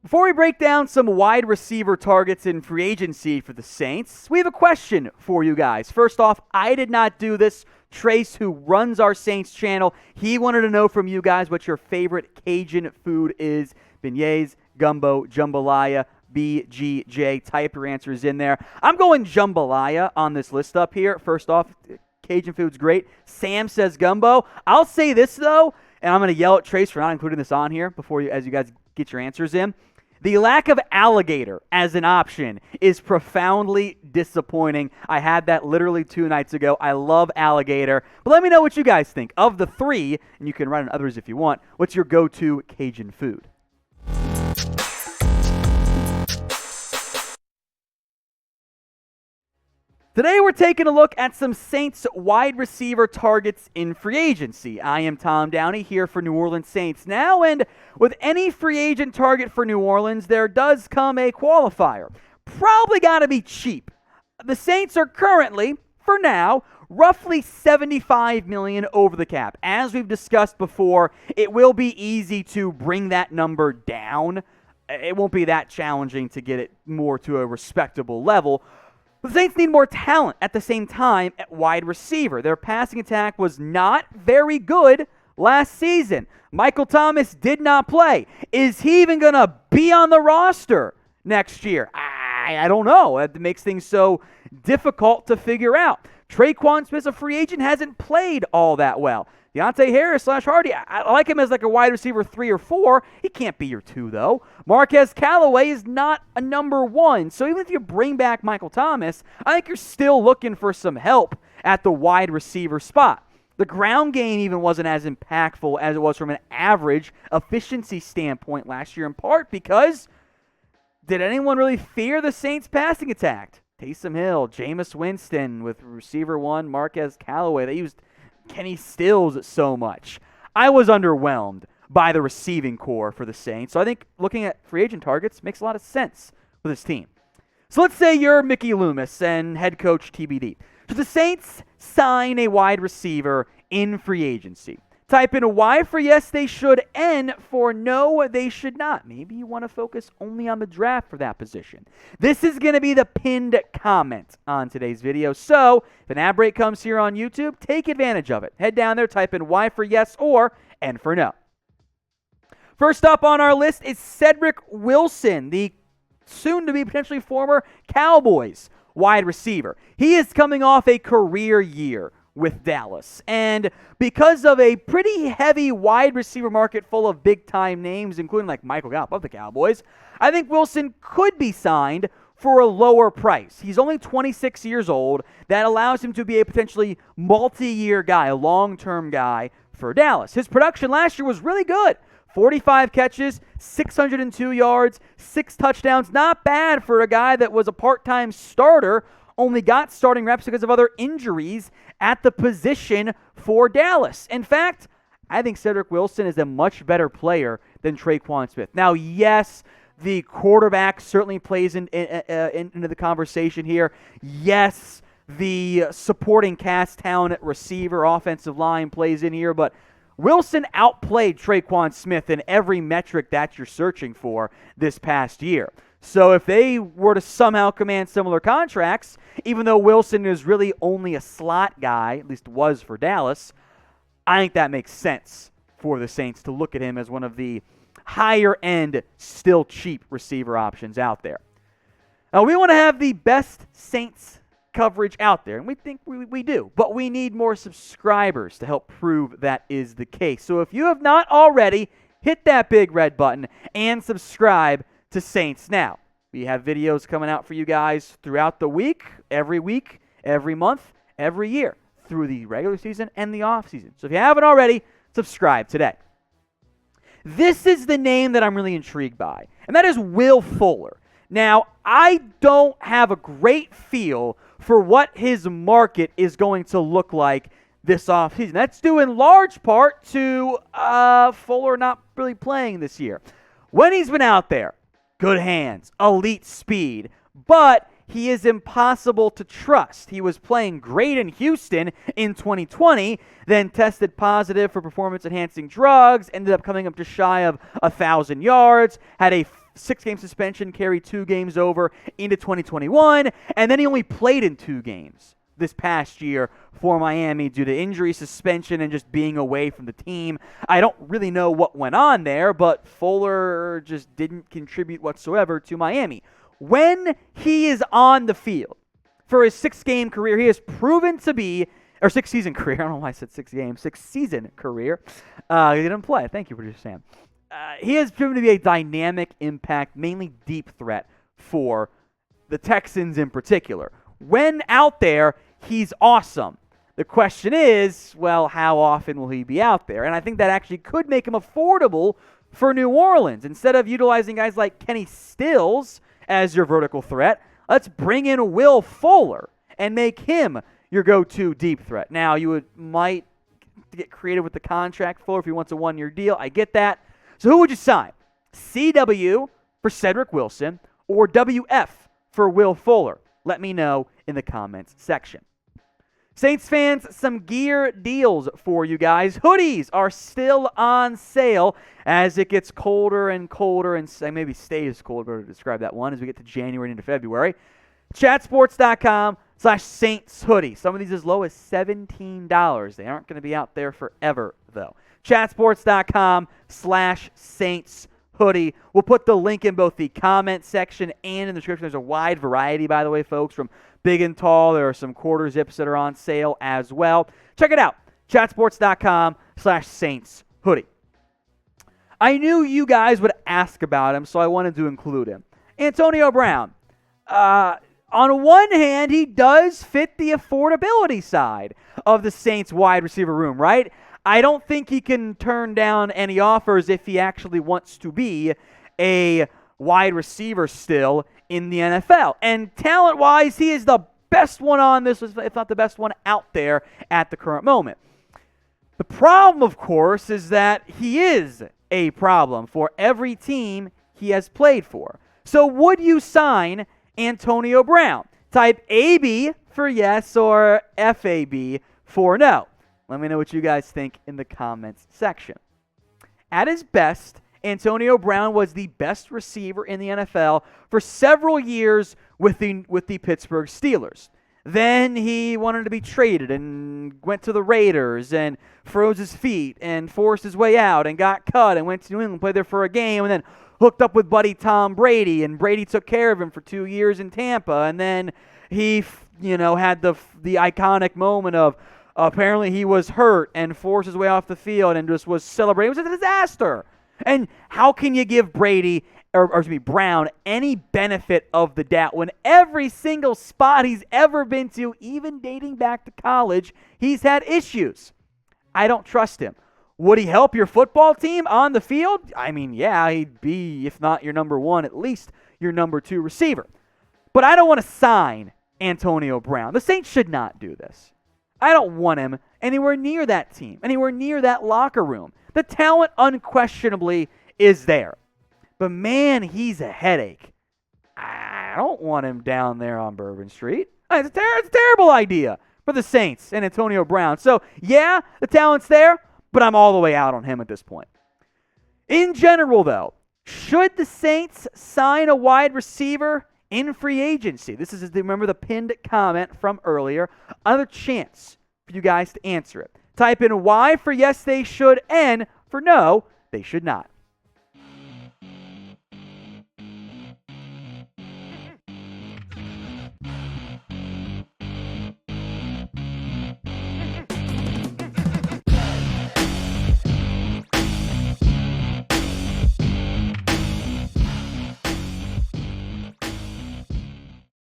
Before we break down some wide receiver targets in free agency for the Saints, we have a question for you guys. First off, I did not do this. Trace, who runs our Saints channel, he wanted to know from you guys what your favorite Cajun food is. Beignets, gumbo, jambalaya, BGJ. Type your answers in there. I'm going jambalaya on this list up here. First off, Cajun food's great. Sam says gumbo. I'll say this, though, and I'm going to yell at Trace for not including this on here as you guys get your answers in. The lack of alligator as an option is profoundly disappointing. I had that literally 2 nights ago. I love alligator. But let me know what you guys think. Of the 3, and you can write in others if you want, what's your go-to Cajun food? Today we're taking a look at some Saints wide receiver targets in free agency. I am Tom Downey here for New Orleans Saints Now, and with any free agent target for New Orleans, there does come a qualifier. Probably got to be cheap. The Saints are currently, for now, roughly $75 million over the cap. As we've discussed before, it will be easy to bring that number down. It won't be that challenging to get it more to a respectable level. The Saints need more talent at the same time at wide receiver. Their passing attack was not very good last season. Michael Thomas did not play. Is he even going to be on the roster next year? I don't know. That makes things so difficult to figure out. Traquan Smith, a free agent, hasn't played all that well. Deontay Harris / Hardy, I like him as like a wide receiver 3 or 4. He can't be your 2, though. Marquez Callaway is not a number 1. So even if you bring back Michael Thomas, I think you're still looking for some help at the wide receiver spot. The ground game even wasn't as impactful as it was from an average efficiency standpoint last year, in part because did anyone really fear the Saints' passing attack? Taysom Hill, Jameis Winston with receiver 1, Marquez Callaway. They used Kenny Stills so much. I was underwhelmed by the receiving core for the Saints. So I think looking at free agent targets makes a lot of sense for this team. So let's say you're Mickey Loomis and head coach TBD. Should the Saints sign a wide receiver in free agency? Type in a Y for yes, they should, N for no, they should not. Maybe you want to focus only on the draft for that position. This is going to be the pinned comment on today's video. So if an ad break comes here on YouTube, take advantage of it. Head down there, type in Y for yes or N for no. First up on our list is Cedric Wilson, the soon-to-be potentially former Cowboys wide receiver. He is coming off a career year with Dallas. And because of a pretty heavy wide receiver market full of big-time names, including like Michael Gallup of the Cowboys, I think Wilson could be signed for a lower price. He's only 26 years old. That allows him to be a potentially multi-year guy, a long-term guy for Dallas. His production last year was really good. 45 catches, 602 yards, 6 touchdowns. Not bad for a guy that was a part-time starter, only got starting reps because of other injuries at the position for Dallas. In fact, I think Cedric Wilson is a much better player than Traquan Smith. Now, yes, the quarterback certainly plays into the conversation here. Yes, the supporting cast talent at receiver, offensive line plays in here, but Wilson outplayed Traquan Smith in every metric that you're searching for this past year. So if they were to somehow command similar contracts, even though Wilson is really only a slot guy, at least was for Dallas, I think that makes sense for the Saints to look at him as one of the higher-end, still cheap receiver options out there. Now, we want to have the best Saints coverage out there, and we think we do, but we need more subscribers to help prove that is the case. So if you have not already, hit that big red button and subscribe to Saints Now. We have videos coming out for you guys throughout the week, every month, every year, through the regular season and the off season. So if you haven't already, subscribe today. This is the name that I'm really intrigued by, and that is Will Fuller. Now, I don't have a great feel for what his market is going to look like this offseason. That's due in large part to Fuller not really playing this year. When he's been out there, good hands, elite speed, but he is impossible to trust. He was playing great in Houston in 2020, then tested positive for performance-enhancing drugs, ended up coming up just shy of 1,000 yards, had a 6-game suspension carried 2 games over into 2021, and then he only played in 2 games this past year for Miami due to injury, suspension, and just being away from the team. I don't really know what went on there, but Fuller just didn't contribute whatsoever to Miami. When he is on the field for his 6-game career, he has proven to be, or 6-season career, I don't know why I said 6 games, 6-season career. He didn't play. Thank you, producer Sam. He has proven to be a dynamic impact, mainly deep threat for the Texans in particular. When out there, he's awesome. The question is, well, how often will he be out there? And I think that actually could make him affordable for New Orleans. Instead of utilizing guys like Kenny Stills as your vertical threat, let's bring in Will Fuller and make him your go-to deep threat. Now, you might get creative with the contract, Fuller, if he wants a 1-year deal. I get that. So who would you sign? CW for Cedric Wilson or WF for Will Fuller? Let me know in the comments section. Saints fans, some gear deals for you guys. Hoodies are still on sale as it gets colder and colder, and maybe stays colder to describe that one as we get to January into February. Chatsports.com/Saints hoodie. Some of these as low as $17. They aren't going to be out there forever, though. Chatsports.com/Saints hoodie. We'll put the link in both the comment section and in the description. There's a wide variety, by the way, folks, from big and tall. There are some quarter zips that are on sale as well. Check it out. Chatsports.com/Saints hoodie. I knew you guys would ask about him, so I wanted to include him. Antonio Brown. On one hand, he does fit the affordability side of the Saints wide receiver room, right? I don't think he can turn down any offers if he actually wants to be a wide receiver still in the NFL. And talent-wise, he is the best one on this, if not the best one out there at the current moment. The problem, of course, is that he is a problem for every team he has played for. So would you sign Antonio Brown? Type AB for yes or FAB for no. Let me know what you guys think in the comments section. At his best, Antonio Brown was the best receiver in the NFL for several years with the Pittsburgh Steelers. Then he wanted to be traded and went to the Raiders and froze his feet and forced his way out and got cut and went to New England, played there for a game, and then hooked up with buddy Tom Brady, and Brady took care of him for 2 years in Tampa. And then he, had the iconic moment of apparently he was hurt and forced his way off the field and just was celebrating. It was a disaster. And how can you give Brown any benefit of the doubt when every single spot he's ever been to, even dating back to college, he's had issues? I don't trust him. Would he help your football team on the field? I mean, yeah, he'd be, if not your number 1, at least your number 2 receiver. But I don't want to sign Antonio Brown. The Saints should not do this. I don't want him anywhere near that team, anywhere near that locker room. The talent unquestionably is there. But man, he's a headache. I don't want him down there on Bourbon Street. It's a terrible idea for the Saints and Antonio Brown. So, yeah, the talent's there, but I'm all the way out on him at this point. In general, though, should the Saints sign a wide receiver in free agency? This is, remember the pinned comment from earlier. Another chance for you guys to answer it. Type in Y for yes, they should, N for no, they should not.